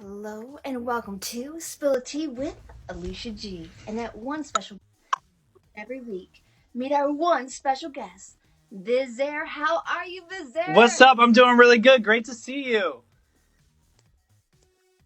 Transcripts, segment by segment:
Hello and welcome to Spill a Tea with Alicia G. And that one special every week, meet our one special guest, Bizzair. How are you, Bizzair? What's up? I'm doing really good. Great to see you.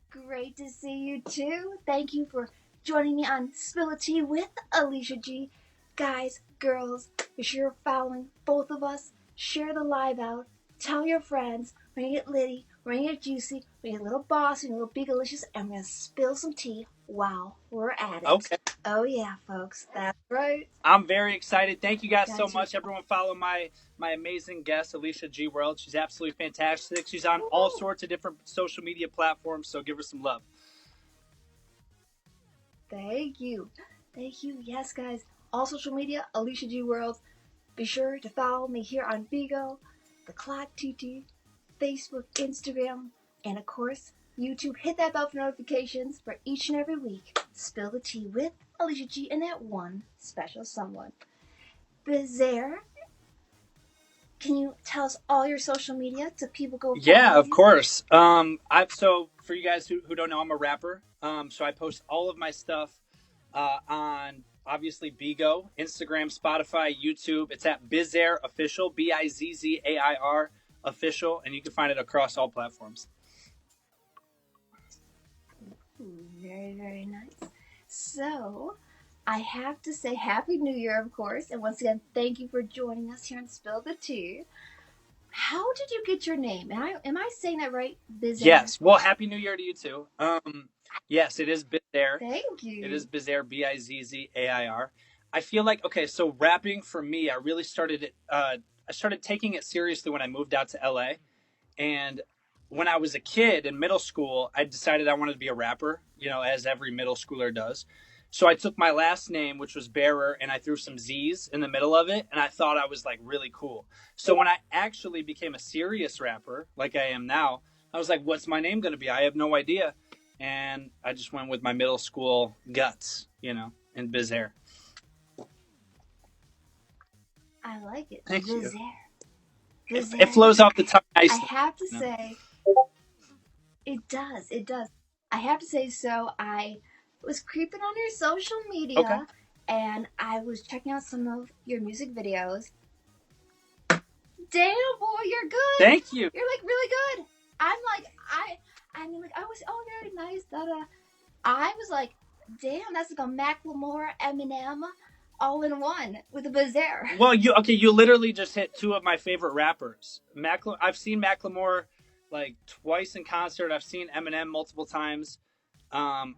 Great to see you too. Thank you for joining me on Spill a Tea with Alicia G. Guys, girls, be sure you're following both of us. Share the live out. Tell your friends. We're gonna get litty. We're gonna get juicy. We're gonna get a little bossy, a little BIGO-licious, and we're gonna spill some tea while we're at it. Okay. Oh yeah, folks. That's right. I'm very excited. Thank you guys so Guys, much. Everyone follow my amazing guest, AliciaGWorld. She's absolutely fantastic. She's on all sorts of different social media platforms, so give her some love. Thank you. Thank you. Yes, guys. All social media, AliciaGWorld. Be sure to follow me here on BIGO, the Clock TT, Facebook, Instagram, and of course, YouTube. Hit that bell for notifications for each and every week. Spill the tea with Alicia G and that one special someone. Bizzair, can you tell us all your social media so people go follow Yeah, of you? course. So for you guys who don't know, I'm a rapper. So I post all of my stuff on obviously BIGO, Instagram, Spotify, YouTube. It's at Bizzair Official, Bizzair Official, and you can find it across all platforms. Very, very nice. So, I have to say Happy New Year, of course, and once again, thank you for joining us here on Spill the Tea. How did you get your name? Am I saying that right, Bizzair? Yes. Well, Happy New Year to you too. Yes, it is Bizzair. Thank you. It is Bizzair, Bizzair. I feel like, okay, so rapping for me, I really started it. I started taking it seriously when I moved out to LA, and when I was a kid in middle school, I decided I wanted to be a rapper. As every middle schooler does. So I took my last name, which was Bearer, and I threw some Z's in the middle of it, and I thought I was like really cool. So when I actually became a serious rapper, like I am now, I was like, what's my name going to be? I have no idea. And I just went with my middle school guts, and Bizzair. I like it. Thank you. Bizzair. It flows off the tongue nicely. I have to say, it does. It does. I have to say, so I was creeping on your social media, Okay. and I was checking out some of your music videos. Damn, boy, you're good. Thank you. You're like really good. I'm like, I mean, like, I was, oh, very nice, da-da. I was like, damn, that's like a Macklemore, Eminem, all in one with a Bizzair. Well, you literally just hit two of my favorite rappers. I've seen Macklemore like twice in concert. I've seen Eminem multiple times. I'm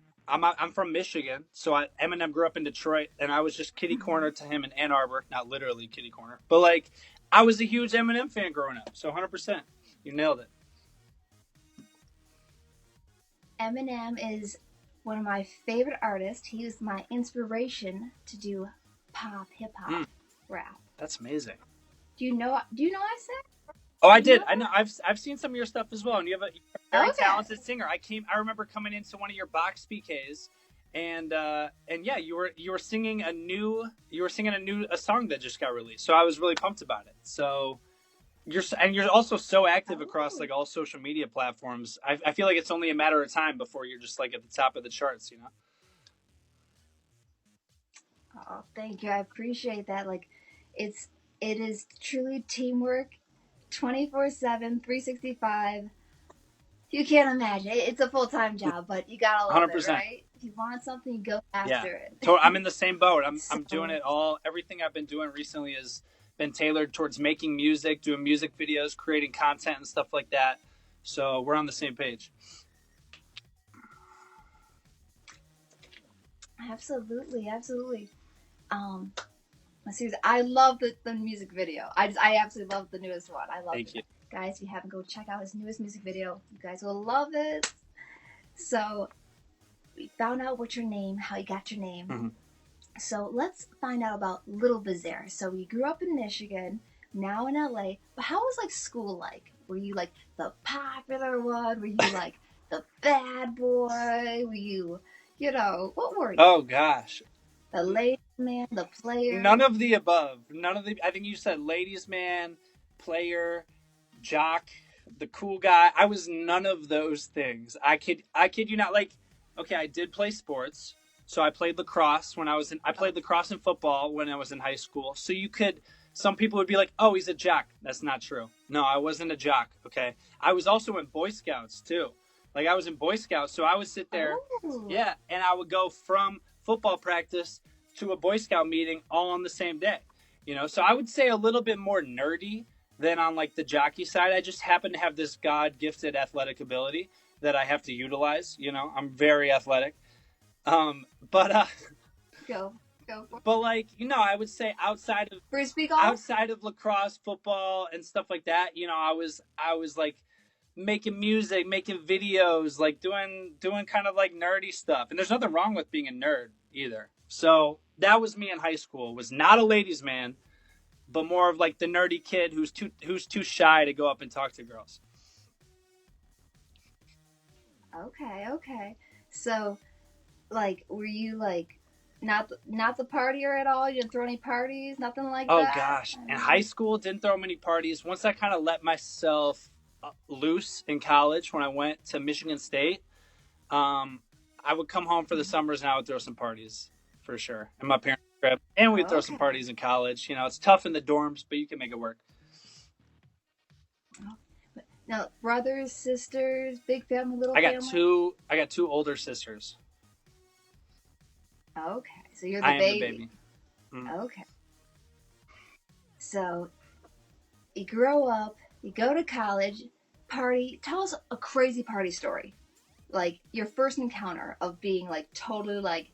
from Michigan, so Eminem grew up in Detroit, and I was just kitty corner to him in Ann Arbor. Not literally kitty corner, but like I was a huge Eminem fan growing up. So 100%, you nailed it. Eminem is one of my favorite artists. He was my inspiration to do pop, hip hop, rap. That's amazing. Do you know I said? Oh, I did. I know. I've seen some of your stuff as well, and you're a very Okay. talented singer. I remember coming into one of your box PKs, and yeah, you were singing a song that just got released. So I was really pumped about it. So you're also so active across like all social media platforms. I feel like it's only a matter of time before you're just like at the top of the charts. Oh, thank you. I appreciate that. Like, it is truly teamwork, 24/7, 365. You can't imagine. It's a full-time job, but you gotta love 100%. it, right? If you want something, you go after it. I'm in the same boat. I'm doing it all. Everything I've been doing recently has been tailored towards making music, doing music videos, creating content and stuff like that. So we're on the same page. Absolutely. Seriously, I love the music video. I absolutely love the newest one. I love it. Thank you. Guys, if you haven't, go check out his newest music video. You guys will love it. So, we found out how you got your name. Mm-hmm. So, let's find out about little Bizzair. So, you grew up in Michigan, now in LA. But how was like school like? Were you like the popular one? Were you like the bad boy? Were you, what were you? Oh gosh. The ladies man, the player? None of the above. I think you said ladies man, player, jock, the cool guy. I was none of those things. I kid you not. Like, okay, I did play sports. So I played lacrosse when I played lacrosse and football when I was in high school. So some people would be like, "Oh, he's a jock." That's not true. No, I wasn't a jock, okay? I was also in Boy Scouts too. Like, I was in Boy Scouts, so I would sit there, yeah, and I would go from football practice to a Boy Scout meeting all on the same day. So I would say a little bit more nerdy than on like the jockey side. I just happen to have this God gifted athletic ability that I have to utilize. I'm very athletic. But Go for it. but like, I would say Frisbee golf? outside of lacrosse, football, and stuff like that, I was like making music, making videos, like doing kind of like nerdy stuff. And there's nothing wrong with being a nerd either. So that was me in high school. Was not a ladies' man, but more of like the nerdy kid who's too shy to go up and talk to girls. Okay. So, like, were you like not the partier at all? You didn't throw any parties, nothing like Oh that? gosh, in high school, didn't throw many parties. Once I kind of let myself loose in college, when I went to Michigan State, I would come home for the summers and I would throw some parties for sure. And my parents' crib, and we'd throw some parties in college. It's tough in the dorms, but you can make it work. Now, brothers, sisters, big family, little I family? got two older sisters. Okay, so you're the I am baby. the baby. Okay. So, you grow up, you go to college, party. Tell us a crazy party story. Like, your first encounter of being, like, totally, like,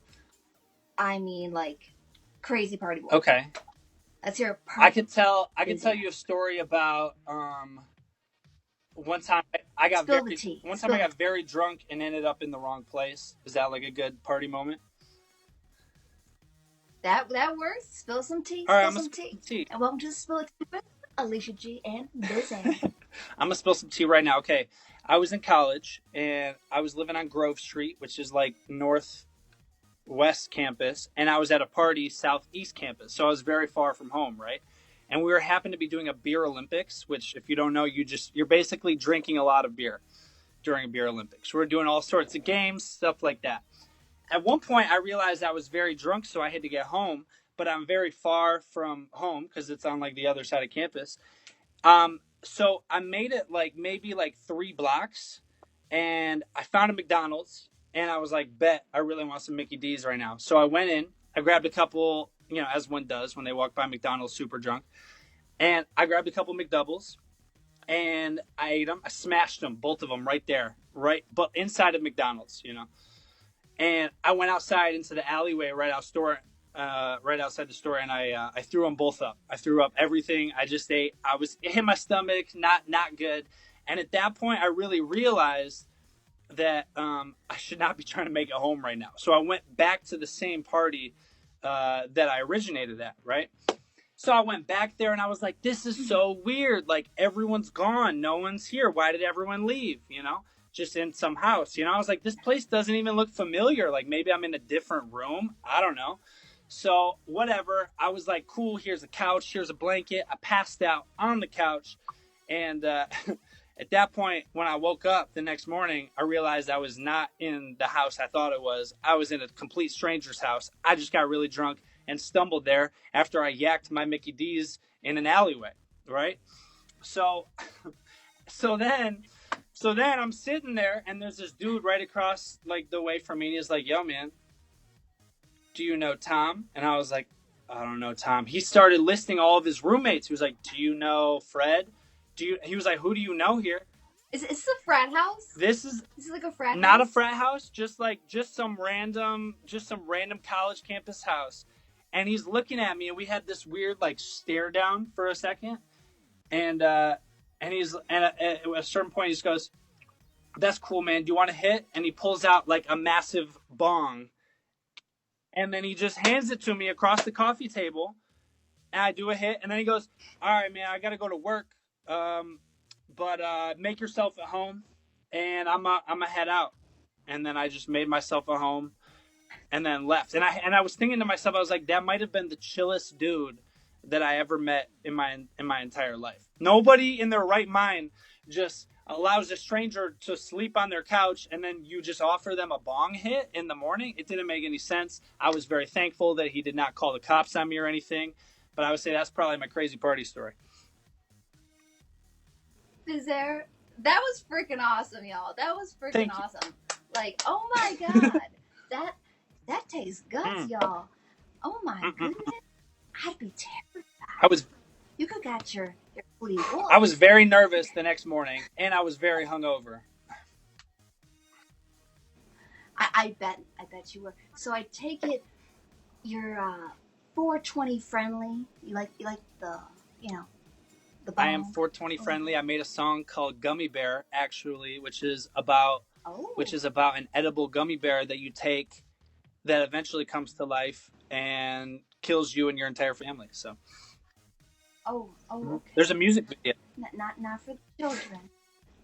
crazy party boy. Okay. Let's hear a I can tell you a story about one time I got very drunk and ended up in the wrong place. Is that like a good party moment? That works. Spill some tea. All right, Spill some tea. And welcome to Spill It Tea with Alicia G and Bizzair. I'm gonna spill some tea right now. Okay, I was in college and I was living on Grove Street, which is like northwest campus, and I was at a party southeast campus, so I was very far from home, right? And we happened to be doing a beer Olympics, which, if you don't know, you're basically drinking a lot of beer during a beer Olympics. We're doing all sorts of games, stuff like that. At one point, I realized I was very drunk, so I had to get home, but I'm very far from home because it's on like the other side of campus. So I made it like maybe like 3 blocks, and I found a McDonald's, and I was like, bet, I really want some Mickey D's right now. So I went in, I grabbed a couple, as one does when they walk by McDonald's super drunk, and I grabbed a couple McDoubles, and I ate them. I smashed them, both of them right there, but inside of McDonald's, And I went outside into the alleyway right outside the store, and I threw them both up. I threw up everything. I just ate. It hit my stomach, not good. And at that point, I really realized that I should not be trying to make it home right now. So I went back to the same party that I originated at, right? So I went back there, and I was like, this is so weird. Like, everyone's gone. No one's here. Why did everyone leave, Just in some house, I was like, this place doesn't even look familiar. Like, maybe I'm in a different room. I don't know. So whatever. I was like, cool, here's a couch, here's a blanket. I passed out on the couch. And at that point, when I woke up the next morning, I realized I was not in the house I thought it was. I was in a complete stranger's house. I just got really drunk and stumbled there after I yacked my Mickey D's in an alleyway, right? So then I'm sitting there, and there's this dude right across like the way from me, and he's like, yo, man, do you know Tom? And I was like, I don't know Tom. He started listing all of his roommates. He was like, do you know Fred? He was like, who do you know here? Is this a frat house? This is like a frat house? Not a frat house, just some random college campus house. And he's looking at me, and we had this weird like stare down for a second. And at a certain point, he just goes, that's cool, man. Do you want to hit? And he pulls out like a massive bong. And then he just hands it to me across the coffee table. And I do a hit. And then he goes, all right, man, I got to go to work. But make yourself at home. And I'm going to head out. And then I just made myself at home and then left. And I was thinking to myself, I was like, that might have been the chillest dude that I ever met in my entire life. Nobody in their right mind just allows a stranger to sleep on their couch and then you just offer them a bong hit in the morning. It didn't make any sense. I was very thankful that he did not call the cops on me or anything, but I would say that's probably my crazy party story. Bizzair, that was freaking awesome, y'all. That was freaking Thank you. awesome. Like, oh my god, that tastes guts, y'all. Oh my goodness, I'd be terrified. You could got your booty wolf. I was very nervous the next morning, and I was very hungover. I bet you were. So I take it you're 420 friendly. You like the the bong. I am 420 friendly. I made a song called Gummy Bear, actually, which is about an edible gummy bear that you take that eventually comes to life and kills you and your entire family. So. Okay. There's a music video. Not for the children.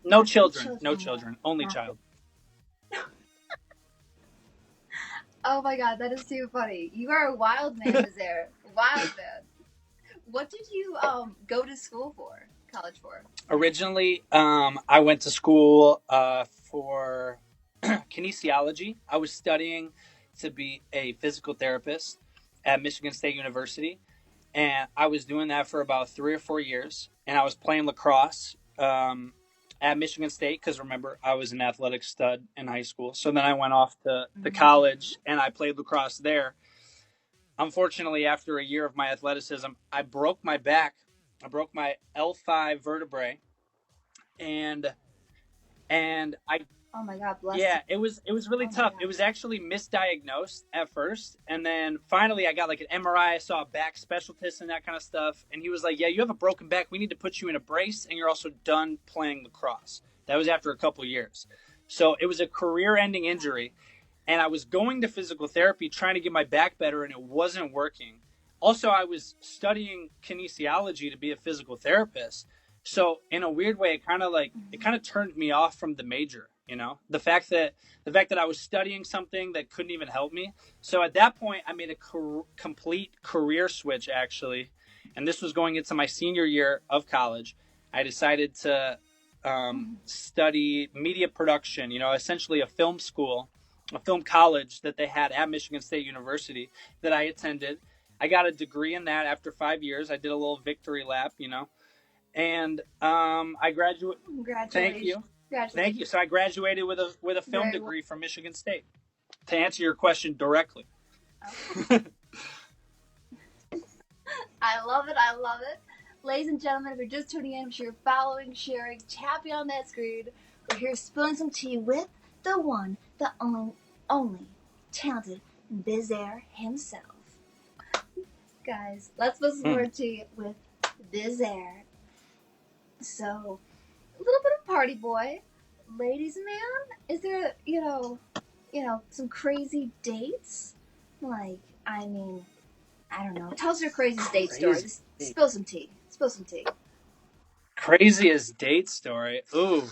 No children. No children. Only child. Oh my god, that is too funny. You are a wild man, Bizzair. Wild man. What did you go to school for? College for? Originally, I went to school for kinesiology. I was studying to be a physical therapist at Michigan State University. And I was doing that for about 3 or 4 years. And I was playing lacrosse at Michigan State because, remember, I was an athletic stud in high school. So then I went off to college and I played lacrosse there. Unfortunately, after a year of my athleticism, I broke my back. I broke my L5 vertebrae. And I... Oh my god, bless Yeah, you. it was really tough. It was actually misdiagnosed at first, and then finally I got like an MRI. I saw a back specialist and that kind of stuff, and he was like, "Yeah, you have a broken back. We need to put you in a brace, and you're also done playing lacrosse." That was after a couple years, so it was a career-ending injury, and I was going to physical therapy trying to get my back better, and it wasn't working. Also, I was studying kinesiology to be a physical therapist, so in a weird way, it kind of turned me off from the major. You know, the fact that I was studying something that couldn't even help me. So at that point, I made a complete career switch, actually. And this was going into my senior year of college. I decided to study media production, essentially a film school, a film college that they had at Michigan State University that I attended. I got a degree in that after 5 years. I did a little victory lap, and I graduated. Thank you. Thank you. So I graduated with a film degree from Michigan State. To answer your question directly. I love it. I love it. Ladies and gentlemen, if you're just tuning in, if you're following, sharing, tapping on that screen, we're here spilling some tea with the one, the only talented Bizzair himself. Guys, let's spill some more tea with Bizzair. So, a little bit of party boy. Ladies man, is there, some crazy dates? Like, I don't know. Tell us your craziest date story. Just spill some tea. Spill some tea. Craziest date story? Ooh.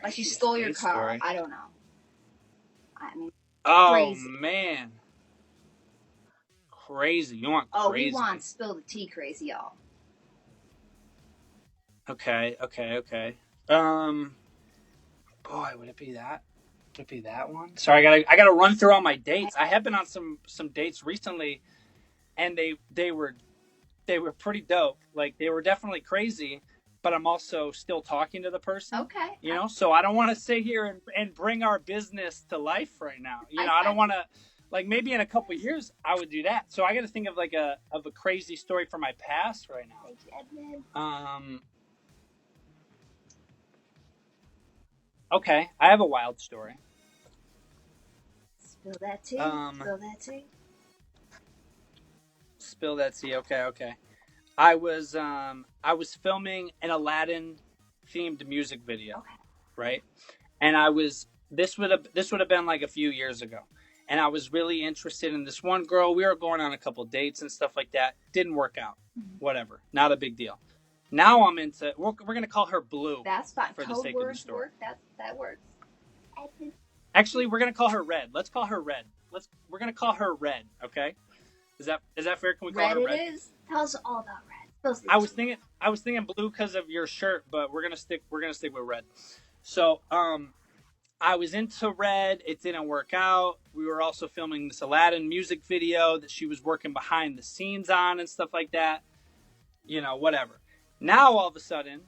Like she stole your car. Story. I don't know. Crazy. Man. Crazy. You want crazy? Oh, we want spill the tea crazy, y'all. Okay. Boy, would it be that? Would it be that one? Sorry, I gotta run through all my dates. I have been on some dates recently, and they were pretty dope. Like, they were definitely crazy, but I'm also still talking to the person. Okay. So I don't want to sit here and bring our business to life right now. I don't want to. Like, maybe in a couple of years I would do that. So I got to think of a crazy story from my past right now. Thank you, Edmund. Okay, I have a wild story. Spill that tea. Spill that tea. Spill that tea. Okay. I was filming an Aladdin themed music video, right? And this would have been like a few years ago. And I was really interested in this one girl. We were going on a couple dates and stuff like that. Didn't work out. Whatever. Not a big deal. Now I'm into. We're gonna call her Blue. That's fine. For the sake of the story. That works. Actually, we're gonna call her Red. Let's call her Red. We're gonna call her Red. Okay. Is that fair? Can we call her Red? It is. Tell us all about Red. Mostly I was two. thinking blue because of your shirt, but we're gonna stick with red. So I was into red. It didn't work out. We were also filming this Aladdin music video that she was working behind the scenes on and stuff like that. Whatever. Now all of a sudden,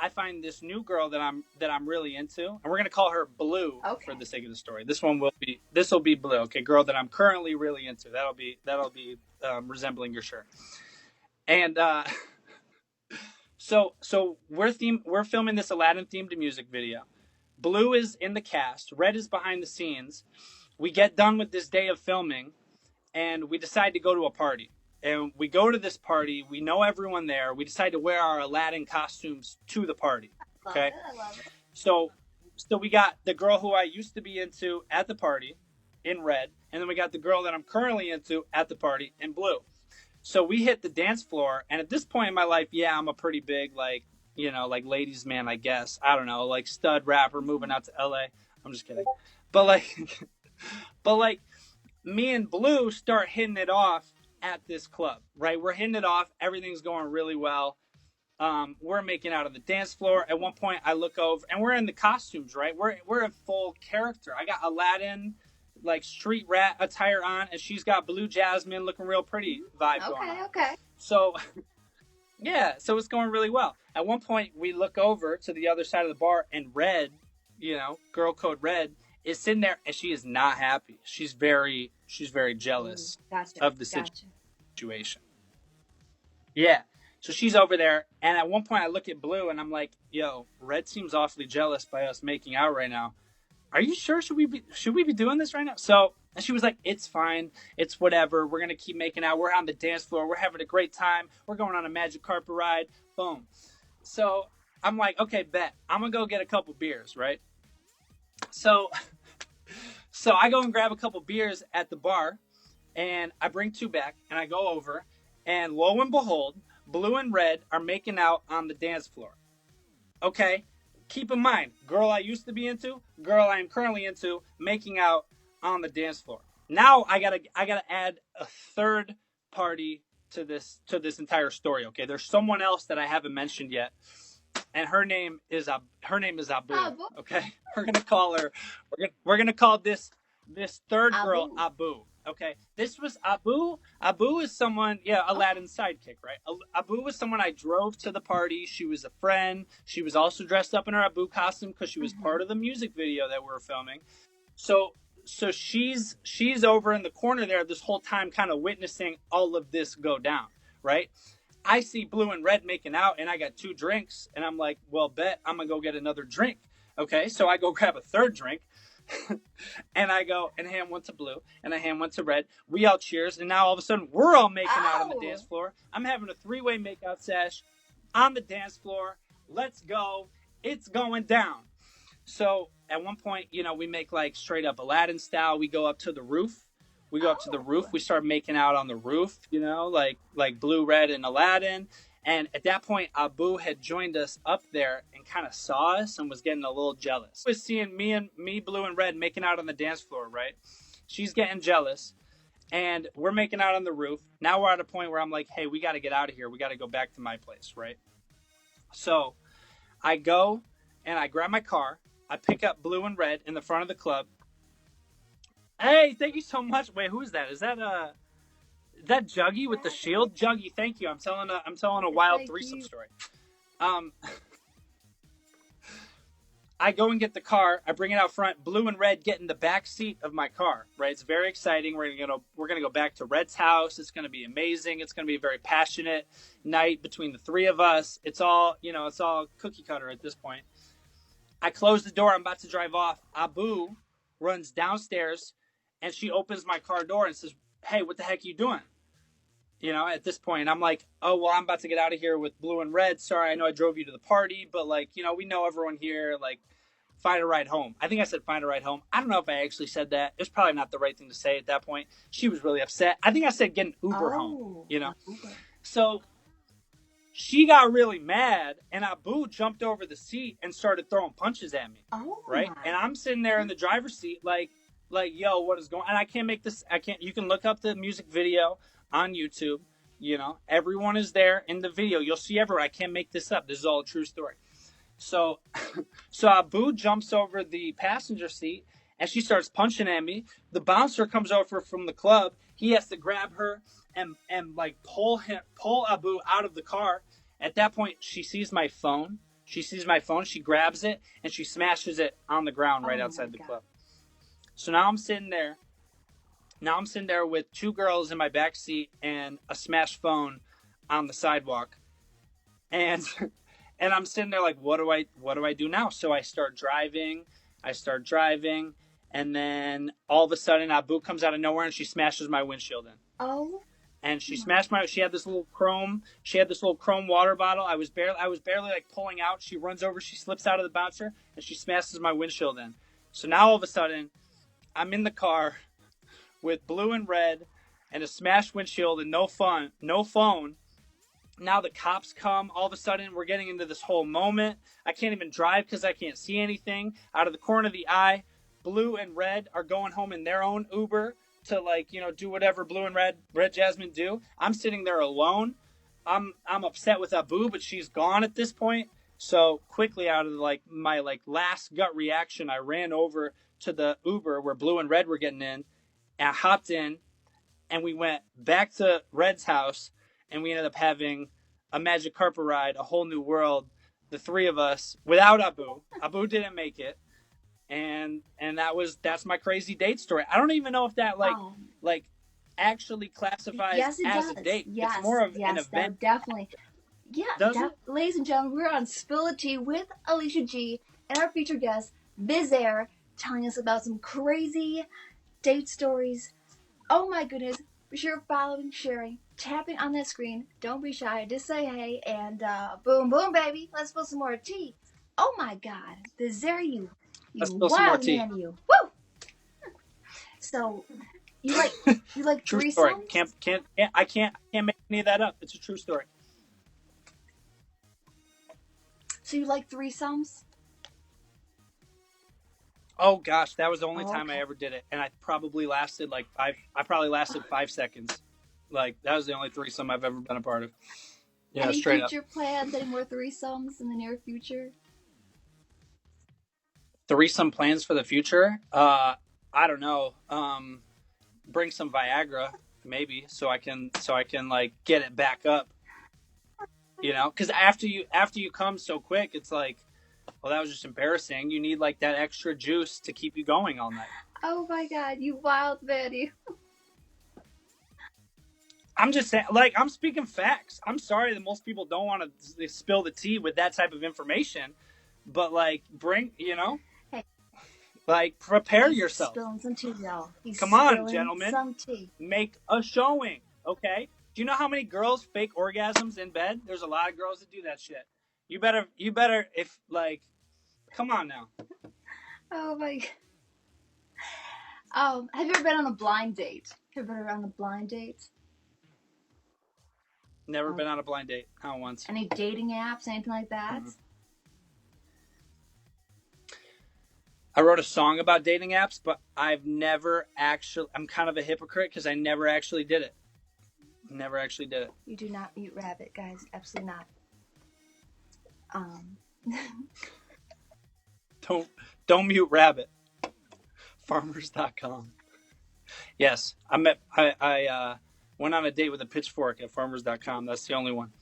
I find this new girl that I'm really into, and we're gonna call her Blue for the sake of the story. This will be Blue. Okay, girl that I'm currently really into. That'll be resembling your shirt. And so we're filming this Aladdin themed music video. Blue is in the cast. Red is behind the scenes. We get done with this day of filming, and we decide to go to a party. And we go to this party. We know everyone there. We decide to wear our Aladdin costumes to the party. Okay. I love it. So we got the girl who I used to be into at the party in red, and then we got the girl that I'm currently into at the party in blue. So we hit the dance floor, and at this point in my life, yeah, I'm a pretty big like ladies man, I guess. I don't know, like stud rapper moving out to LA. I'm just kidding. But like me and Blue start hitting it off at this club, right? We're hitting it off. Everything's going really well. We're making out on the dance floor. At one point, I look over, and we're in the costumes, right? We're in full character. I got Aladdin, like street rat attire on, and she's got Blue Jasmine looking real pretty vibe going on. Okay. So, yeah, so it's going really well. At one point, we look over to the other side of the bar, and Red, girl code Red, is sitting there, and she is not happy. She's very jealous of the situation. Yeah. So she's over there, and at one point I look at Blue, and I'm like, "Yo, Red seems awfully jealous by us making out right now. Are you sure? Should we be doing this right now?" So, and she was like, "It's fine. It's whatever. We're gonna keep making out. We're on the dance floor. We're having a great time. We're going on a magic carpet ride. Boom." So I'm like, "Okay, bet. I'm gonna go get a couple beers, right?" So I go and grab a couple beers at the bar, and I bring two back, and I go over, and lo and behold, Blue and Red are making out on the dance floor. Okay, keep in mind, girl I used to be into, girl I am currently into, making out on the dance floor. Now I gotta add a third party to this entire story. Okay, there's someone else that I haven't mentioned yet, and her name is Abu. Okay, we're gonna call her. We're gonna call this third girl Abu. Okay, this was Abu. Abu is someone, Aladdin's sidekick, right? Abu was someone I drove to the party. She was a friend. She was also dressed up in her Abu costume because she was part of the music video that we were filming. So she's over in the corner there this whole time, kind of witnessing all of this go down, right? I see Blue and Red making out, and I got two drinks, and I'm like, well, bet I'm gonna go get another drink. Okay, so I go grab a third drink. And I go and hand one to Blue, and I hand one to Red. We all cheers, and now all of a sudden we're all making out on the dance floor. I'm having a three-way makeout sesh on the dance floor. Let's go. It's going down. So at one point, we make like straight up Aladdin style. We go up to the roof. We start making out on the roof, like Blue, Red, and Aladdin. And at that point, Abu had joined us up there and kind of saw us and was getting a little jealous. He was seeing me, Blue, and Red making out on the dance floor, right? She's getting jealous, and we're making out on the roof. Now we're at a point where I'm like, hey, we got to get out of here. We got to go back to my place, right? So I go and I grab my car. I pick up Blue and Red in the front of the club. Hey, thank you so much. Wait, who is that? Is that Juggy with the shield? Juggy, thank you. I'm telling a wild threesome story. I go and get the car. I bring it out front. Blue and Red get in the back seat of my car. Right, it's very exciting. We're gonna go back to Red's house. It's gonna be amazing. It's gonna be a very passionate night between the three of us. It's all cookie cutter at this point. I close the door. I'm about to drive off. Abu runs downstairs, and she opens my car door and says, "Hey, what the heck are you doing?" At this point, I'm like, "Oh, well, I'm about to get out of here with Blue and Red. Sorry, I know I drove you to the party, but we know everyone here. Like, find a ride home." I think I said find a ride home. I don't know if I actually said that. It's probably not the right thing to say at that point. She was really upset. I think I said get an Uber home, Okay. So she got really mad, and Abu jumped over the seat and started throwing punches at me. Right? And I'm sitting there in the driver's seat like, yo, what is going on? And I can't make this. You can look up the music video on YouTube. You know, everyone is there in the video. You'll see everyone. I can't make this up. This is all a true story. So, so Abu jumps over the passenger seat and she starts punching at me. The bouncer comes over from the club. He has to grab her and like pull Abu out of the car. At that point, she sees my phone. She grabs it and she smashes it on the ground right outside the club. So now I'm sitting there. With two girls in my back seat and a smashed phone on the sidewalk. And and I'm sitting there like, what do I do now? So I start driving, and then all of a sudden Abu comes out of nowhere and she smashes my windshield in. Oh. And she smashed she had this little chrome water bottle. I was barely like pulling out. She runs over, she slips out of the bouncer, and she smashes my windshield in. So now all of a sudden, I'm in the car with blue and red and a smashed windshield and no phone. Now the cops come. All of a sudden, we're getting into this whole moment. I can't even drive because I can't see anything. Out of the corner of the eye, Blue and Red are going home in their own Uber to, like, you know, do whatever Blue and Red Jasmine do. I'm sitting there alone. I'm upset with Abu, but she's gone at this point. So quickly, out of like my like last gut reaction, I ran over to the Uber where Blue and Red were getting in. And I hopped in, and we went back to Red's house, and we ended up having a magic carpet ride, a whole new world. The three of us, without Abu. Abu didn't make it, and that's my crazy date story. I don't even know if that like actually classifies as a date. Yes, it's more of an event. Definitely. Yeah, ladies and gentlemen, we're on Spill the Tea with Alicia G and our featured guest, Bizzair, telling us about some crazy date stories. Oh my goodness. Be sure to following, sharing, tapping on that screen. Don't be shy. Just say hey. And boom, boom, baby. Let's spill some more tea. Oh my God. Bizzair, you wild man, you. Woo! So, you like true threesomes? Story. I can't make any of that up. It's a true story. So you like threesomes? Oh gosh, that was the only time I ever did it, and I probably lasted 5 seconds. Like, that was the only threesome I've ever been a part of. Yeah, any straight up. Any future plans? Any more threesomes in the near future? Threesome plans for the future? I don't know. Bring some Viagra, maybe, so I can like get it back up. You know, because after you come so quick, it's like, well, that was just embarrassing. You need like that extra juice to keep you going all night. Oh my God, you wild man, you. I'm just saying, like, I'm speaking facts. I'm sorry that most people don't want to spill the tea with that type of information, but like, like, prepare yourself. Spilling some tea, y'all. Come on, gentlemen. Some tea. Make a showing, okay? Do you know how many girls fake orgasms in bed? There's a lot of girls that do that shit. You better, if, like, come on now. Oh my God. Have you ever been on a blind date? Have you ever been on a blind date? Never been on a blind date. Not once. Any dating apps, anything like that? Mm-hmm. I wrote a song about dating apps, but I've never actually, I'm kind of a hypocrite because I never actually did it. Never actually did it. You do not mute rabbit, guys. Absolutely not. Don't mute rabbit. Farmers.com. Yes, I went on a date with a pitchfork at farmers.com. That's the only one.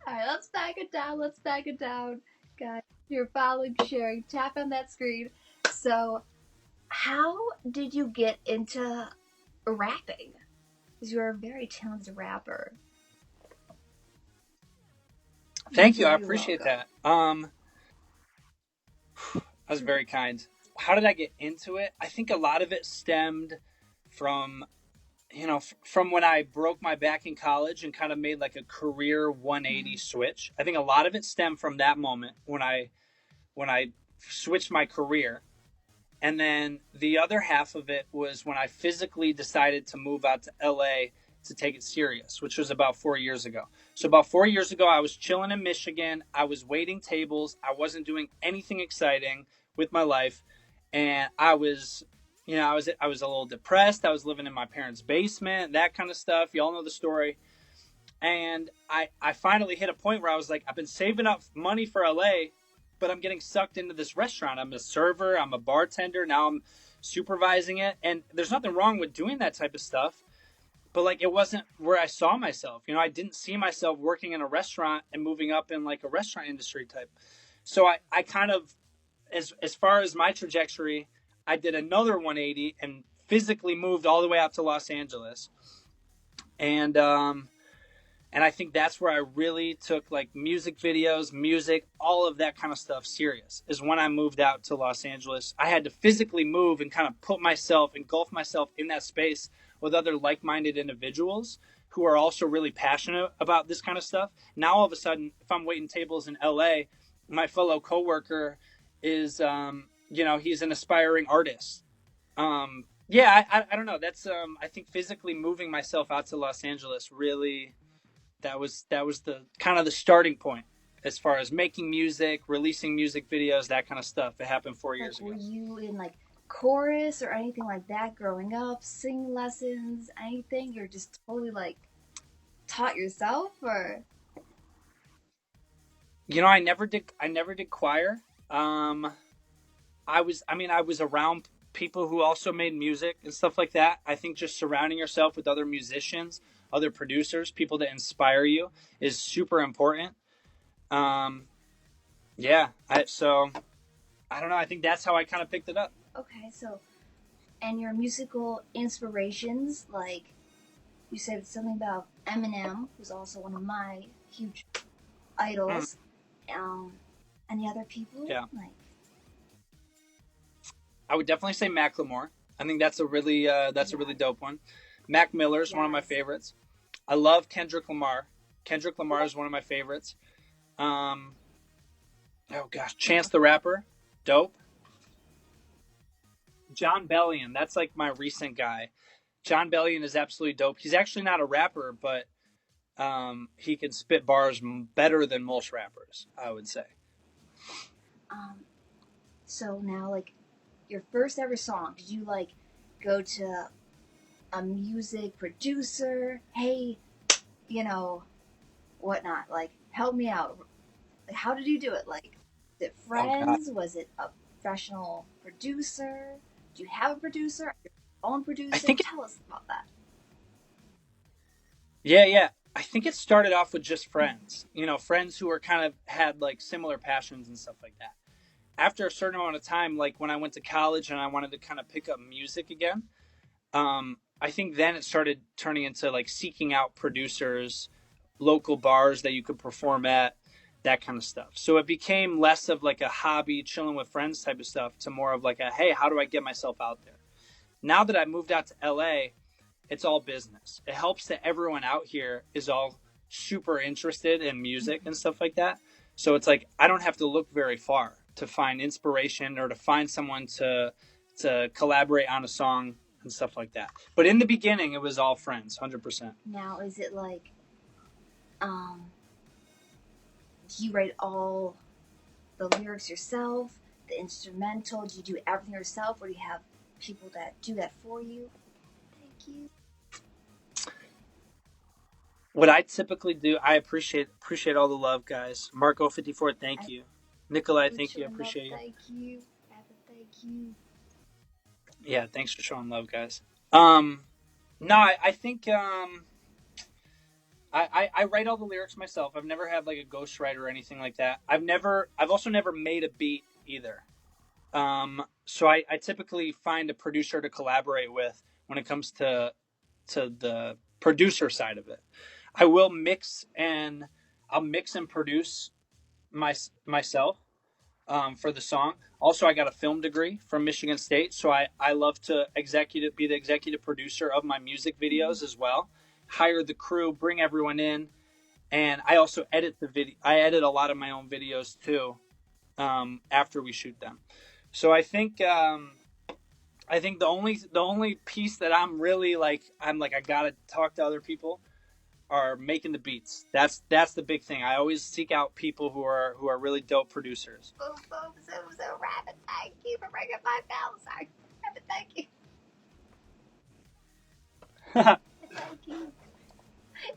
All right, let's back it down. Guys, you're following, sharing, tap on that screen. So, how did you get into rapping? Because you're a very talented rapper. Thank you. I appreciate that. That was very kind. How did I get into it? I think a lot of it stemmed from when I broke my back in college and kind of made like a career 180 switch. I think a lot of it stemmed from that moment when I switched my career. And then the other half of it was when I physically decided to move out to LA to take it serious, which was about 4 years ago. So about 4 years ago, I was chilling in Michigan. I was waiting tables. I wasn't doing anything exciting with my life. And I was a little depressed. I was living in my parents' basement, that kind of stuff. Y'all know the story. And I finally hit a point where I was like, I've been saving up money for LA, but I'm getting sucked into this restaurant. I'm a server, I'm a bartender, now I'm supervising it. And there's nothing wrong with doing that type of stuff. But like, it wasn't where I saw myself. I didn't see myself working in a restaurant and moving up in like a restaurant industry type. So I kind of, as far as my trajectory, I did another 180 and physically moved all the way out to Los Angeles. And I think that's where I really took like music videos, music, all of that kind of stuff serious, is when I moved out to Los Angeles. I had to physically move and kind of engulf myself in that space with other like-minded individuals who are also really passionate about this kind of stuff. Now, all of a sudden, if I'm waiting tables in LA, my fellow coworker is, he's an aspiring artist. I don't know. That's, I think physically moving myself out to Los Angeles really, that was the kind of the starting point as far as making music, releasing music videos, that kind of stuff. It happened 4 years ago. Were you in like chorus or anything like that growing up? Sing lessons, anything? You're just totally like taught yourself, or? I never did choir. I was around people who also made music and stuff like that. I think just surrounding yourself with other musicians, other producers, people that inspire you is super important. So I don't know. I think that's how I kind of picked it up. Okay, so, and your musical inspirations, like you said something about Eminem, who's also one of my huge idols. Any other people? Yeah. Like, I would definitely say Macklemore. I think that's a really a really dope one. Mac Miller is one of my favorites. I love Kendrick Lamar. Kendrick Lamar is one of my favorites. Chance the Rapper, dope. John Bellion, that's like my recent guy. John Bellion is absolutely dope. He's actually not a rapper, but he can spit bars better than most rappers, I would say. So now, like, your first ever song, did you like go to a music producer? Hey, whatnot. Like, help me out. Like, how did you do it? Like, was it friends? Was it a professional producer? Do you have a producer? Your own producer? Tell us about that. Yeah. I think it started off with just friends. Friends who were kind of had like similar passions and stuff like that. After a certain amount of time, like when I went to college and I wanted to kind of pick up music again, I think then it started turning into like seeking out producers, local bars that you could perform at, that kind of stuff. So it became less of like a hobby, chilling with friends type of stuff, to more of like a, hey, how do I get myself out there? Now that I moved out to LA, it's all business. It helps that everyone out here is all super interested in music and stuff like that. So it's like, I don't have to look very far to find inspiration or to find someone to collaborate on a song and stuff like that. But in the beginning, it was all friends, 100%. Now, is it like, do you write all the lyrics yourself, the instrumental? Do you do everything yourself, or do you have people that do that for you? Thank you. What I typically do, I appreciate all the love, guys. Marco54, thank you. Nikolai, thank you. I appreciate you. Thank you. Thank you. Yeah, thanks for showing love, guys. No, I think I write all the lyrics myself. I've never had like a ghostwriter or anything like that. I've also never made a beat either. So I typically find a producer to collaborate with when it comes to the producer side of it. I'll mix and produce myself for the song. Also, I got a film degree from Michigan State, so I love to be the executive producer of my music videos as well. Hire the crew, bring everyone in, and I also edit the video. I edit a lot of my own videos too after we shoot them. So I think the only piece that I'm really like I gotta talk to other people are making the beats. That's the big thing. I always seek out people who are really dope producers. Boom, boom, zoom, zoom, rabbit. Thank you for bringing my bell. Sorry, rabbit. Thank you. Thank you.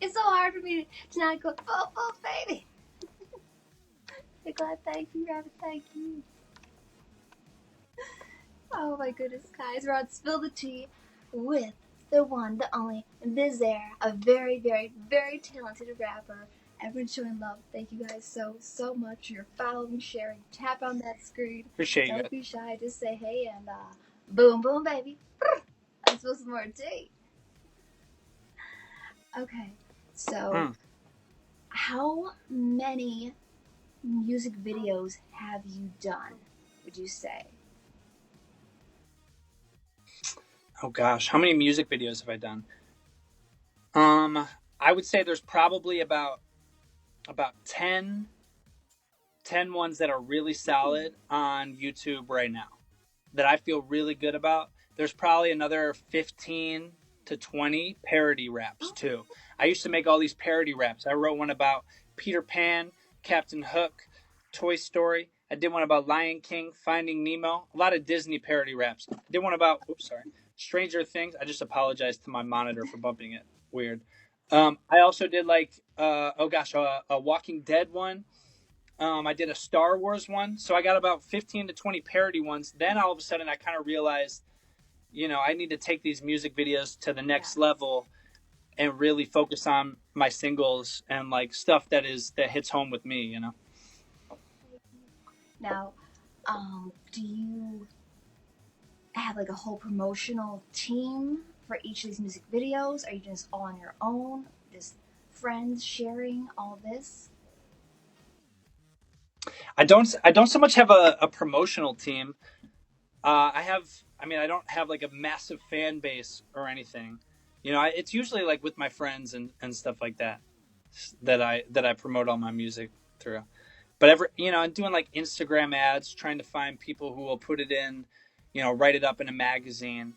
It's so hard for me to not go, oh, baby. Glad, thank you, Rabbit, thank you. Oh my goodness, guys, we're on Spill the Tea with the one, the only, Bizzair, a very, very, very talented rapper. Everyone's showing love. Thank you guys so much. You're following, sharing. Tap on that screen. Appreciate you Don't guys. be shy. Just say hey and boom, boom, baby. Let's spill some more tea. Okay, so how many music videos have you done, would you say? Oh gosh, how many music videos have I done? I would say there's probably about 10 ones that are really solid on YouTube right now that I feel really good about. There's probably another 15 to 20 parody raps too. I used to make all these parody raps. I wrote one about Peter Pan, Captain Hook, Toy Story. I did one about Lion King, Finding Nemo. A lot of Disney parody raps. I did one about, Stranger Things. I just apologize to my monitor for bumping it. Weird. I also did a Walking Dead one. I did a Star Wars one. So I got about 15 to 20 parody ones. Then all of a sudden I kind of realized, I need to take these music videos to the next level and really focus on my singles and like stuff that hits home with me. Now, do you have like a whole promotional team for each of these music videos? Are you just all on your own? Just friends sharing all this? I don't so much have a promotional team. I don't have like a massive fan base or anything. It's usually like with my friends and stuff like that that I promote all my music through. But I'm doing like Instagram ads, trying to find people who will put it in, write it up in a magazine.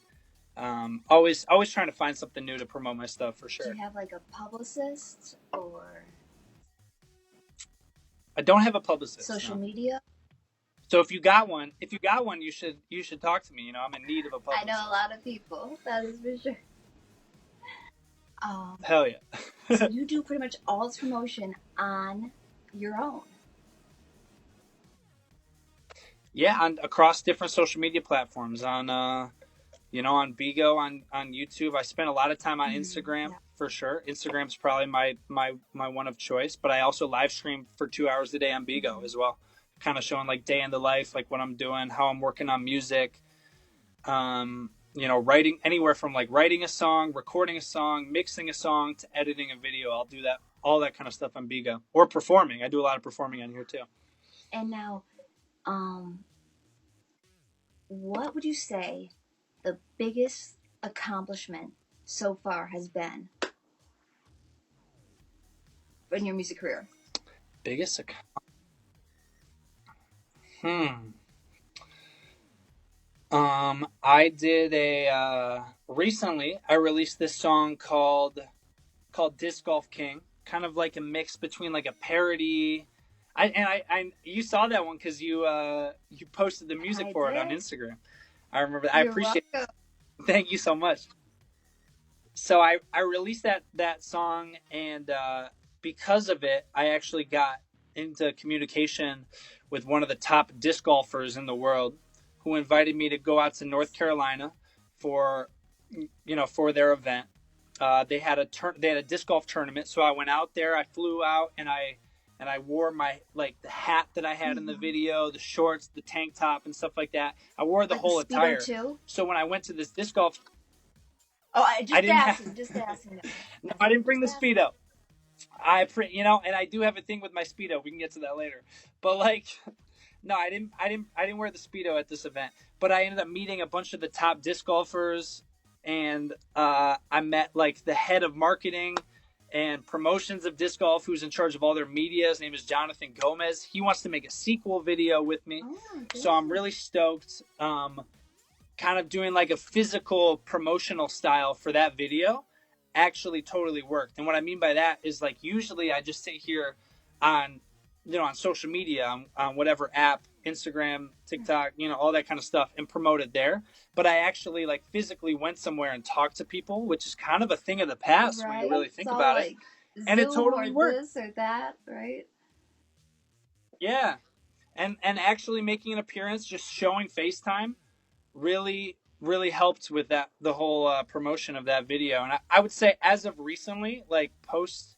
Always trying to find something new to promote my stuff for sure. Do you have like a publicist or? I don't have a publicist. Social media? So if you got one, you should talk to me. I'm in need of a publicist. I know a lot of people. That is for sure. Hell yeah. So you do pretty much all this promotion on your own. Yeah, across different social media platforms, on BIGO, on YouTube. I spend a lot of time on Instagram for sure. Instagram's probably my one of choice, but I also live stream for 2 hours a day on BIGO as well, kind of showing like day in the life, like what I'm doing, how I'm working on music. Writing anywhere from like writing a song, recording a song, mixing a song to editing a video. I'll do that, all that kind of stuff on BIGO, or performing. I do a lot of performing on here too. And now, what would you say the biggest accomplishment so far has been in your music career? Biggest I did recently I released this song called Disc Golf King, kind of like a mix between like a parody. You saw that one because you posted the music for it on Instagram. I remember that. I appreciate it. Thank you so much. So I released that song, and because of it, I actually got into communication with one of the top disc golfers in the world, who invited me to go out to North Carolina for their event. They had a disc golf tournament, so I went out there. I flew out, and I wore my the hat that I had in the video, the shorts, the tank top, and stuff like that. I wore the whole attire. Too? So when I went to this disc golf, I didn't just asking. No, I didn't bring the Speedo. And I do have a thing with my Speedo. We can get to that later. But no, I didn't wear the Speedo at this event. But I ended up meeting a bunch of the top disc golfers, and I met the head of marketing and promotions of disc golf, who's in charge of all their media. His name is Jonathan Gomez. He wants to make a sequel video with me. So I'm really stoked. Kind of doing a physical promotional style for that video actually totally worked. And what I mean by that is usually I just sit here on social media, on whatever app Instagram, TikTok, all that kind of stuff, and promote it there. But I actually like physically went somewhere and talked to people, which is kind of a thing of the past when you really think about it. And it Zoom totally or worked. this or that, right? Yeah. And actually making an appearance, just showing FaceTime, really helped with the whole promotion of that video. And I would say as of recently, like post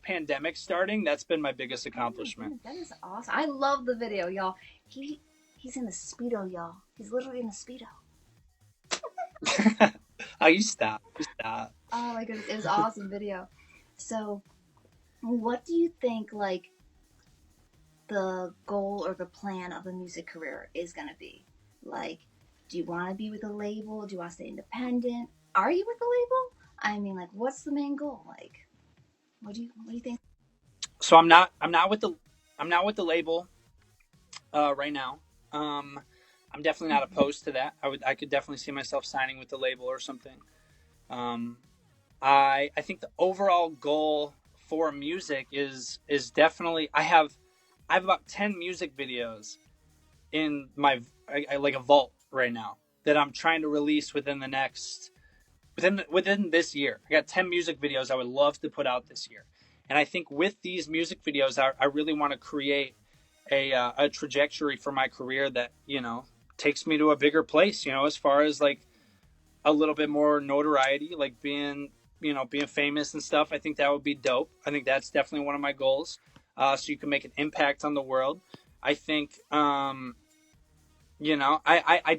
pandemic starting, that's been my biggest accomplishment. That is awesome. I love the video, y'all. He's in the Speedo, y'all. He's literally in the Speedo. Oh, you stop. Oh my goodness, it was an awesome video. So, what do you think, like, the goal or the plan of the music career is going to be? Like, do you want to be with a label? Do you want to stay independent? Are you with a label? I mean, like, what's the main goal? Like, what do you think? So I'm not with the label right now. I'm definitely not opposed to that. I could definitely see myself signing with the label or something. I think the overall goal for music is definitely I have about 10 music videos in my like a vault right now that I'm trying to release within this year. I got 10 music videos I would love to put out this year. And I think with these music videos, I really want to create a trajectory for my career that, takes me to a bigger place, as far as like a little bit more notoriety, like being famous and stuff. I think that would be dope. I think that's definitely one of my goals. So you can make an impact on the world. I think, I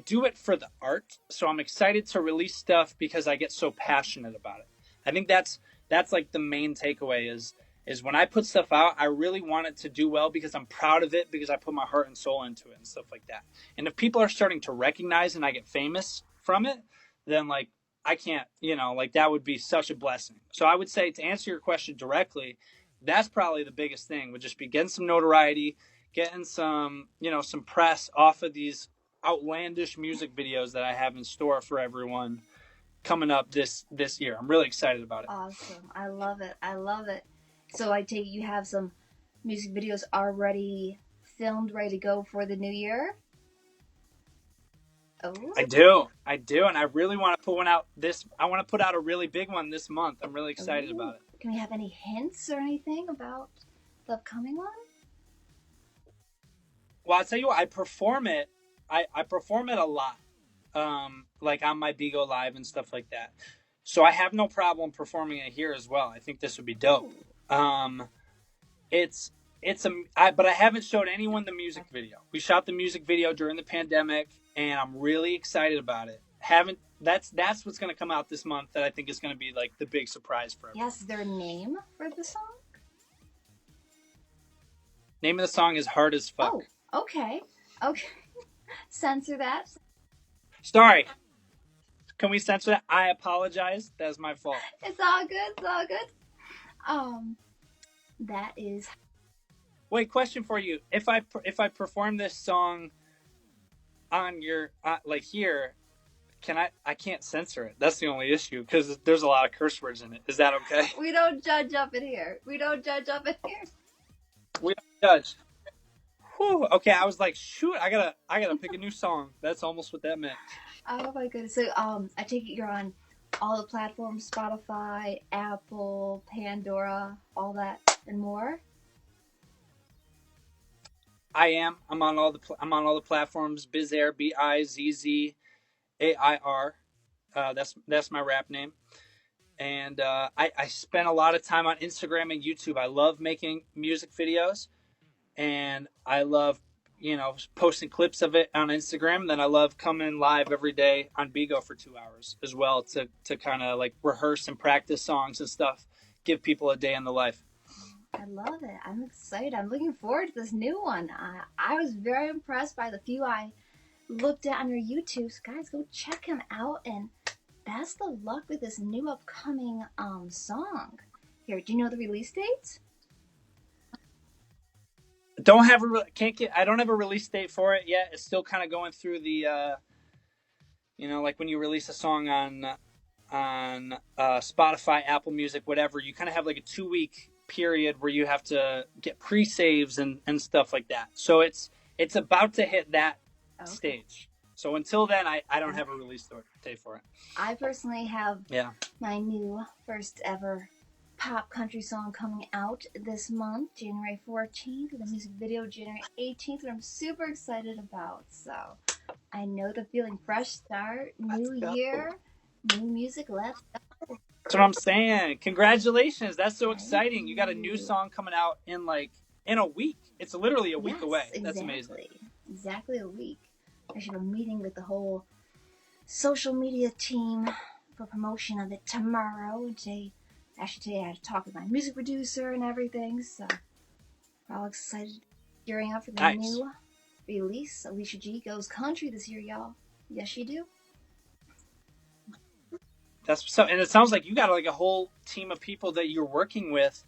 do it for the art. So I'm excited to release stuff because I get so passionate about it. I think that's like the main takeaway is when I put stuff out, I really want it to do well because I'm proud of it, because I put my heart and soul into it and stuff like that. And if people are starting to recognize and I get famous from it, then like I can't, like that would be such a blessing. So I would say, to answer your question directly, that's probably the biggest thing, would just be getting some notoriety, getting some, some press off of these outlandish music videos that I have in store for everyone coming up this year. I'm really excited about it. Awesome. I love it. So I take it you have some music videos already filmed, ready to go for the new year? Oh. I do, and I really want to put one out I want to put out a really big one this month. I'm really excited about it. Can we have any hints or anything about the upcoming one? Well, I'll tell you what, I perform it a lot, like on my BIGO Live and stuff like that. So I have no problem performing it here as well. I think this would be dope. But I haven't showed anyone the music video. We shot the music video during the pandemic, and I'm really excited about it. That's what's going to come out this month that I think is going to be like the big surprise for everyone. Yes, is there a name for the song? Name of the song is Hard as Fuck. Oh, okay. Censor that. Sorry. Can we censor that? I apologize. That's my fault. It's all good. That is. Wait, question for you. If I perform this song on your like here, I can't censor it. That's the only issue, because there's a lot of curse words in it. Is that okay? We don't judge up in here. We don't judge. Whew, okay, I was like, shoot, I gotta pick a new song. That's almost what that meant. Oh my goodness. So I take it you're on all the platforms: Spotify, Apple, Pandora, all that and more. I am. I'm on all the platforms. Bizzair, Bizzair. That's my rap name. And I spend a lot of time on Instagram and YouTube. I love making music videos, and I love posting clips of it on Instagram. Then I love coming live every day on BIGO for 2 hours as well to kind of like rehearse and practice songs and stuff. Give people a day in the life. I love it. I'm excited. I'm looking forward to this new one. I was very impressed by the few I looked at on your YouTube. So guys, go check him out, and best of luck with this new upcoming song. Here, do you know the release date? I don't have a release date for it yet. It's still kind of going through the like when you release a song on Spotify, Apple Music, whatever, you kind of have like a 2-week period where you have to get pre-saves and stuff like that. So it's It's about to hit that Okay. stage. So until then, I don't have a release date for it. I personally have Yeah. my new first ever pop country song coming out this month, January 14th, with a music video January 18th, that I'm super excited about. So I know the feeling. Fresh start, new year, new music. Let's go. That's what I'm saying. Congratulations. That's so Thank exciting. You got a new you. song coming out in a week. It's literally a week Yes, away. exactly. That's amazing. Exactly a week. I should have a meeting with the whole social media team for promotion of it tomorrow. And today I had to talk with my music producer and everything. So we're all excited, gearing up for the new release. Alicia G goes country this year, y'all. Yes, she do. That's so, and it sounds like you got like a whole team of people that you're working with,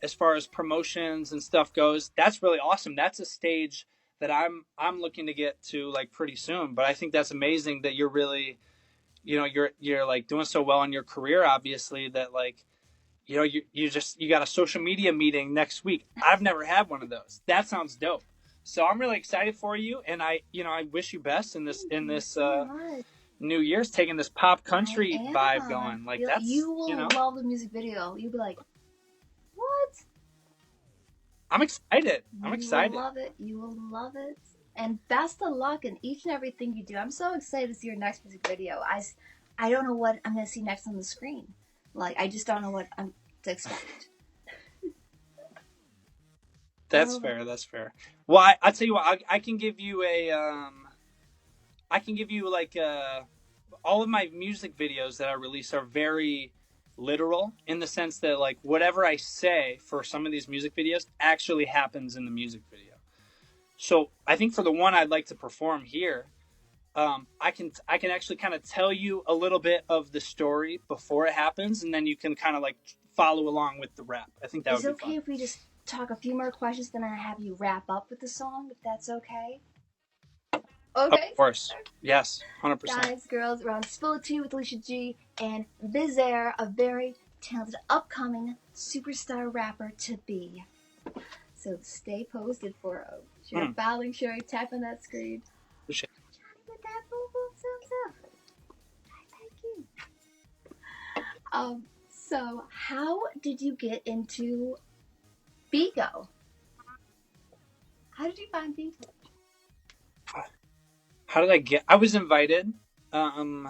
as far as promotions and stuff goes. That's really awesome. That's a stage that I'm looking to get to like pretty soon. But I think that's amazing that you're really, you're like doing so well in your career, obviously, that like, you got a social media meeting next week. I've never had one of those. That sounds dope. So I'm really excited for you, and I wish you best in this New Year's, taking this pop country vibe going. Like that's you will love the music video. You'll be like, what? I'm excited. I'm excited. You will love it. You will love it. And best of luck in each and everything you do. I'm so excited to see your next music video. I don't know what I'm going to see next on the screen. Like, I just don't know what I'm to expect. That's fair. That's fair. Well, I tell you what, I can give you I can give you like all of my music videos that I release are very literal in the sense that like whatever I say for some of these music videos actually happens in the music video. So I think for the one I'd like to perform here, I can actually kind of tell you a little bit of the story before it happens, and then you can kind of like follow along with the rap. I think that would be fun. Is it okay if we just talk a few more questions, then I have you wrap up with the song, if that's okay? Okay. Of course. Yes, 100%. Guys, girls, we're on Spill the Tea with Alicia G and Bizzair, a very talented upcoming superstar rapper to be. So stay posted for share following, sharing, tap on that screen. Appreciate it. Johnny with that boom boom Thank you. So how did you get into BIGO? How did you find BIGO? How did I get? I was invited, through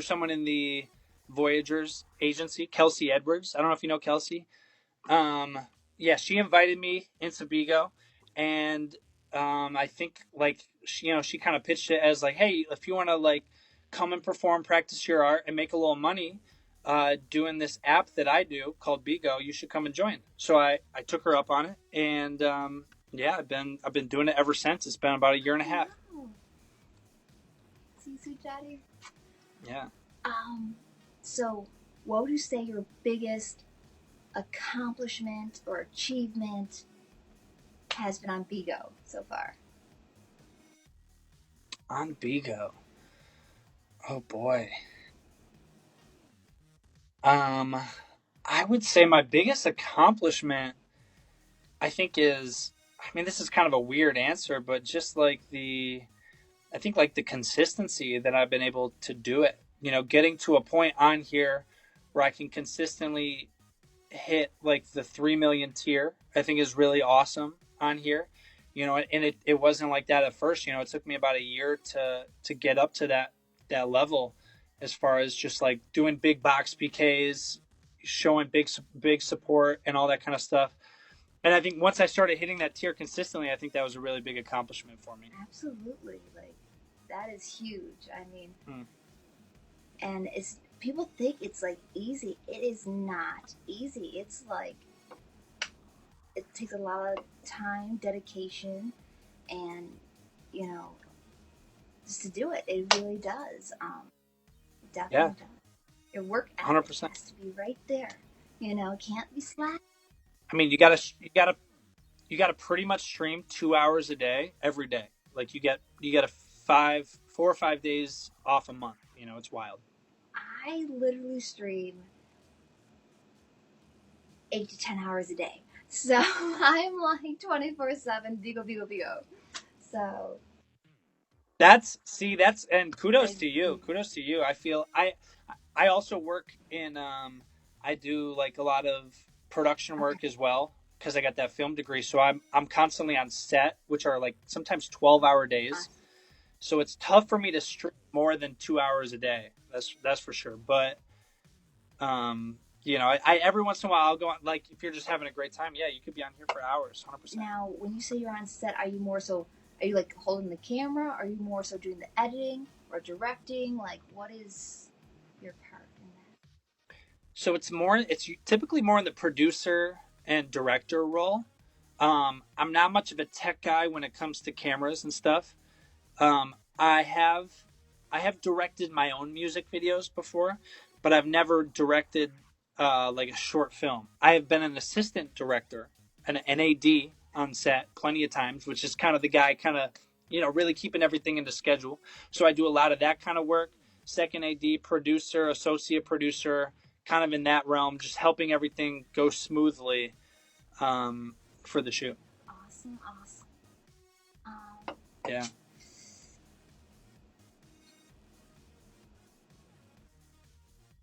someone in the Voyagers agency, Kelsey Edwards. I don't know if you know Kelsey. Yeah, she invited me into BIGO, and I think like she kind of pitched it as like, hey, if you want to like come and perform, practice your art, and make a little money, doing this app that I do called BIGO, you should come and join. So I took her up on it, and yeah, I've been doing it ever since. It's been about a year and a half. Wow. See, sweet daddy. Yeah. So what would you say your biggest accomplishment or achievement has been on BIGO so far? On BIGO. Oh boy. I would say my biggest accomplishment, I think, is, I mean, this is kind of a weird answer, but just like the consistency that I've been able to do it. Getting to a point on here where I can consistently hit like the 3 million tier, I think is really awesome on here. And it wasn't like that at first. It took me about a year to get up to that level, as far as just like doing big box PKs, showing big support and all that kind of stuff. And I think once I started hitting that tier consistently, I think that was a really big accomplishment for me. Absolutely. Like, that is huge. I mean, and people think it's like easy. It is not easy. It's like, it takes a lot of time, dedication, and, just to do it. It really does. Definitely does. Your work ethic 100%. has to be right there. Can't be slack. I mean, you gotta pretty much stream 2 hours a day every day. Like you get 4 or 5 days off a month. It's wild. I literally stream 8 to 10 hours a day. So I'm like 24/7, BIGO, BIGO, BIGO. So and kudos to you. you. Kudos to you. I also work in I do like a lot of production Okay. work as well because I got that film degree. So I'm constantly on set, which are like sometimes 12-hour days. Awesome. So it's tough for me to stream more than 2 hours a day. That's for sure. But I every once in a while I'll go on, like if you're just having a great time, yeah, you could be on here for hours, 100%. Now, when you say you're on set, are you like holding the camera? Are you more so doing the editing or directing? Like, what is your part in that? So it's typically more in the producer and director role. I'm not much of a tech guy when it comes to cameras and stuff. Um, I have I have directed my own music videos before, but I've never directed like a short film. I have been an assistant director, an AD on set plenty of times, which is kind of the guy kind of really keeping everything into schedule. So I do a lot of that kind of work. Second AD, producer, associate producer, kind of in that realm, just helping everything go smoothly for the shoot. Awesome, awesome. Yeah.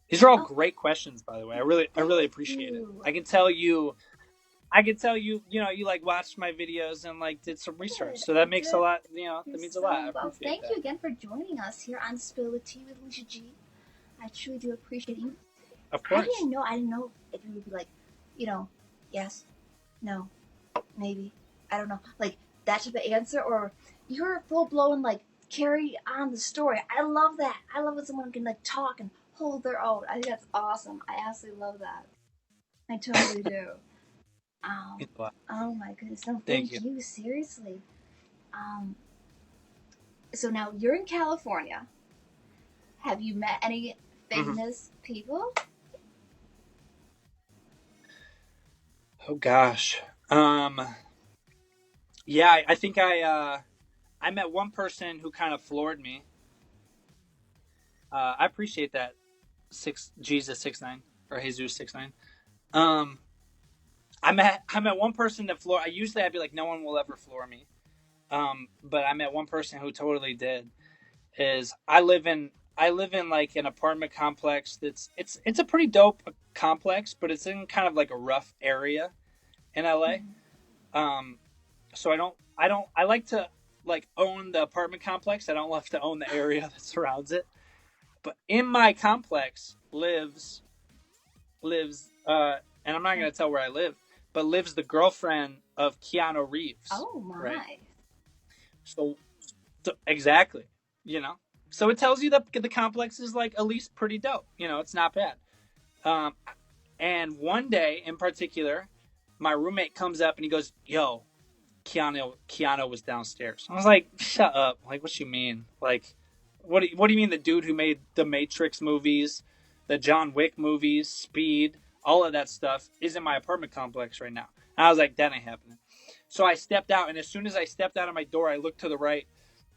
These are all great questions, by the way. I really appreciate it. You. I can tell you, you like watched my videos and like did some research. Good. So that I makes a did. lot, You're that means a so lot. I well. appreciate Thank that. you again for joining us here on Spill the Tea with Alicia G. I truly do appreciate you. Of I course. didn't know if you would be like, yes, no, maybe, I don't know, like that type of answer, or you're full blown like carry on the story. I love that. I love when someone can like talk and hold their own. I think that's awesome. I absolutely love that. I totally do. Means a lot. Oh my goodness. No, Thank thank you. you. Seriously. Um, so now you're in California. Have you met any famous people? Oh gosh. Yeah, I think I met one person who kind of floored me. I appreciate that. Jesus 6'9" or Jesus 6'9". Um, I met one person that floored. I'd be like, no one will ever floor me. But I met one person who totally did. Is I live in like an apartment complex it's a pretty dope complex, but it's in kind of like a rough area in LA. Mm-hmm. Um, so I like to like own the apartment complex. I don't love to own the area that surrounds it. But in my complex lives and I'm not gonna tell where I live, but lives the girlfriend of Keanu Reeves. Oh my. Right. So, exactly, you know. So it tells you that the complex is like at least pretty dope. It's not bad. Um, and one day in particular, my roommate comes up and he goes, "Yo, Keanu was downstairs." I was like, "Shut up! Like, what you mean? Like, what do you mean the dude who made the Matrix movies, the John Wick movies, Speed, all of that stuff is in my apartment complex right now?" And I was like, "That ain't happening." So I stepped out, and as soon as I stepped out of my door, I looked to the right,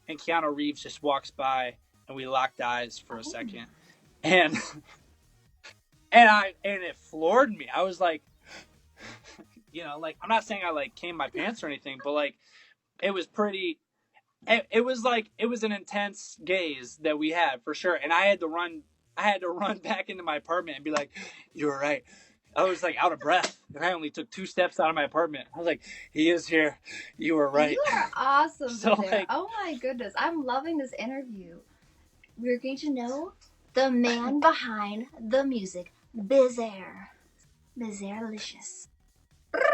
and Keanu Reeves just walks by, and we locked eyes for a second, and and it floored me. I was like, like I'm not saying I like came my pants or anything, but like it was pretty. It was like it was an intense gaze that we had for sure, and I had to run. I had to run back into my apartment and be like, "You were right." I was like out of breath, and I only took 2 steps out of my apartment. I was like, "He is here. You were right." You are awesome, So Bizzair. like, oh my goodness, I'm loving this interview. We're going to know the man behind the music, Bizzair. Bizzairlicious.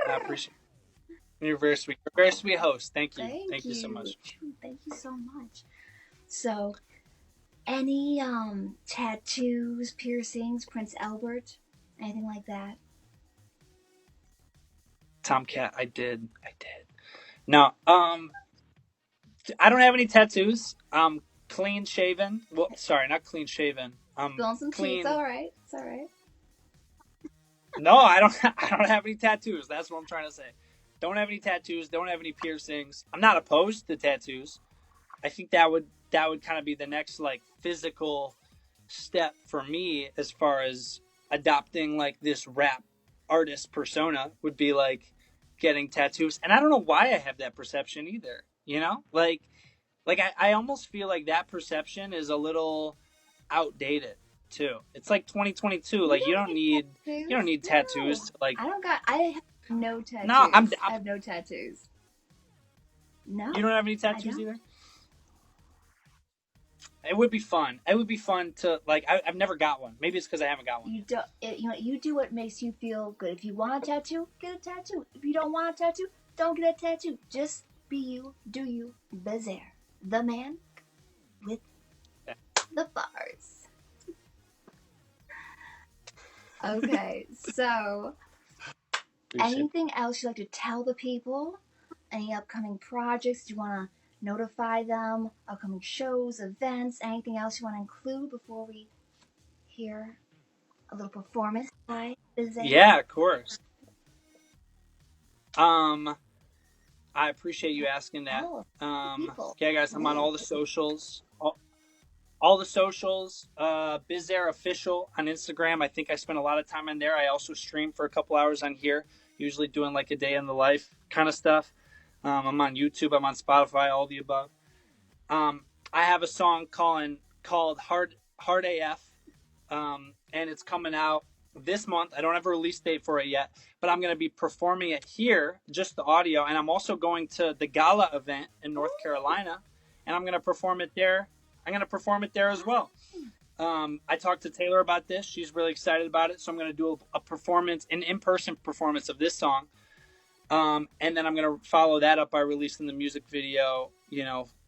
I appreciate it. You're very sweet. You're a very sweet host. Thank you. Thank You so you. much. Thank you so much. So, any tattoos, piercings, Prince Albert, anything like that? Tomcat, I did. No, I don't have any tattoos. I'm clean shaven. Well, sorry, not clean shaven. Spilling some tea. It's Clean. all right. It's all right. No, I don't. I don't have any tattoos. That's what I'm trying to say. Don't have any tattoos. Don't have any piercings. I'm not opposed to tattoos. I think that would kind of be the next like physical step for me as far as adopting like this rap artist persona would be like getting tattoos, and I don't know why I have that perception either. You know, I almost feel like that perception is a little outdated too. It's like 2022. You Like don't need you don't tattoos. need No, tattoos to like. I have no No, tattoos. I have no tattoos. No, you don't have any I tattoos don't. either. It would be fun. It would be fun to like. I've never got one. Maybe it's because I haven't got one. You don't. You do what makes you feel good. If you want a tattoo, get a tattoo. If you don't want a tattoo, don't get a tattoo. Just be you, do you. Bizzair, the man with the bars. Okay, so Appreciate it. anything else you'd like to tell the people? Any upcoming projects? Do you want to notify them? Upcoming shows, events, anything else you want to include before we hear a little performance by Bizzair? Yeah, of course. I appreciate you asking that. People. Yeah, guys, I'm on all the socials. All the socials. Bizzair official on Instagram. I think I spend a lot of time on there. I also stream for a couple hours on here, usually doing like a day in the life kind of stuff. I'm on YouTube. I'm on Spotify. All the above. I have a song called Hard AF, and it's coming out this month. I don't have a release date for it yet, but I'm going to be performing it here, just the audio, and I'm also going to the gala event in North Carolina, and I'm going to perform it there. I'm going to perform it there as well. I talked to Taylor about this. She's really excited about it, so I'm going to do a performance, an in-person performance of this song. And then I'm going to follow that up by releasing the music video,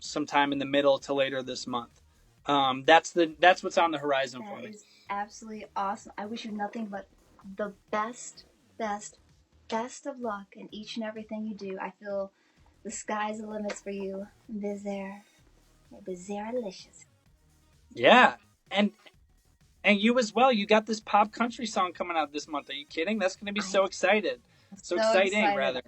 sometime in the middle to later this month. That's what's on the horizon for me. That is absolutely awesome. I wish you nothing but the best of luck in each and everything you do. I feel the sky's the limits for you, Bizzair. Bizzair Alicia's. Yeah. And you as well. You got this pop country song coming out this month. Are you kidding? That's going to be so excited. So exciting, rather.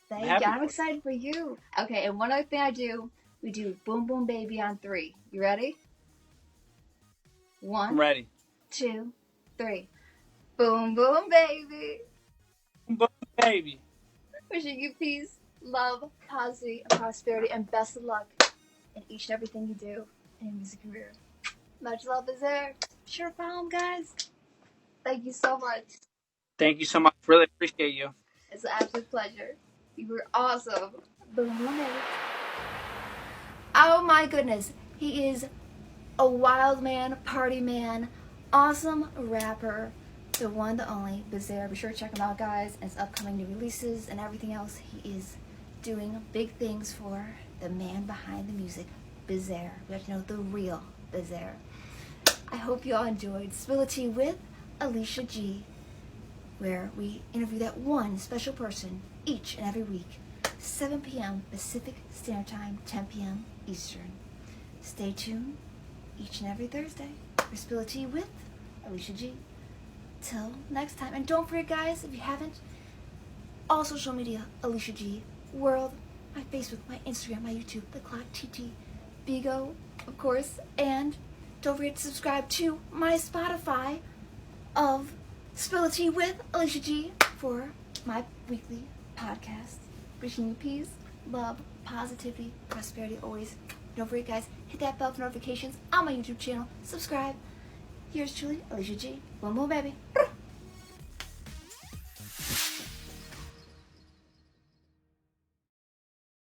Thank you. I'm excited for you. Okay, and one other thing we do Boom Boom Baby on 3. You ready? 1, I'm ready. 2, 3. Boom Boom Baby. Boom Boom Baby. Wishing you peace, love, positivity, and prosperity, and best of luck in each and everything you do in your music career. Much love is there. Sure follow him, guys. Thank you so much. Thank you so much. Really appreciate you. It's an absolute pleasure. You were awesome. Boom, boom, baby. Oh my goodness. He is a wild man, party man, awesome rapper, the one, the only, Bizzair. Be sure to check him out, guys, and his upcoming new releases and everything else. He is doing big things for the man behind the music, Bizzair. We have to know the real Bizzair. I hope you all enjoyed Spill the Tea with Alicia G, where we interview that one special person each and every week, 7 p.m. Pacific Standard Time, 10 p.m. Eastern. Stay tuned each and every Thursday for Spill the Tea with Alicia G. Till next time. And don't forget, guys, if you haven't, all social media, AliciaGWorld, my Facebook, my Instagram, my YouTube, The Clock TT, BIGO, of course, and don't forget to subscribe to my Spotify of Spill the Tea with Alicia G for my weekly podcast. Wishing you peace, love, positivity, prosperity always. Don't forget, guys, hit that bell for notifications on my YouTube channel. Subscribe. Here's truly Alicia G. Boom, boom, baby.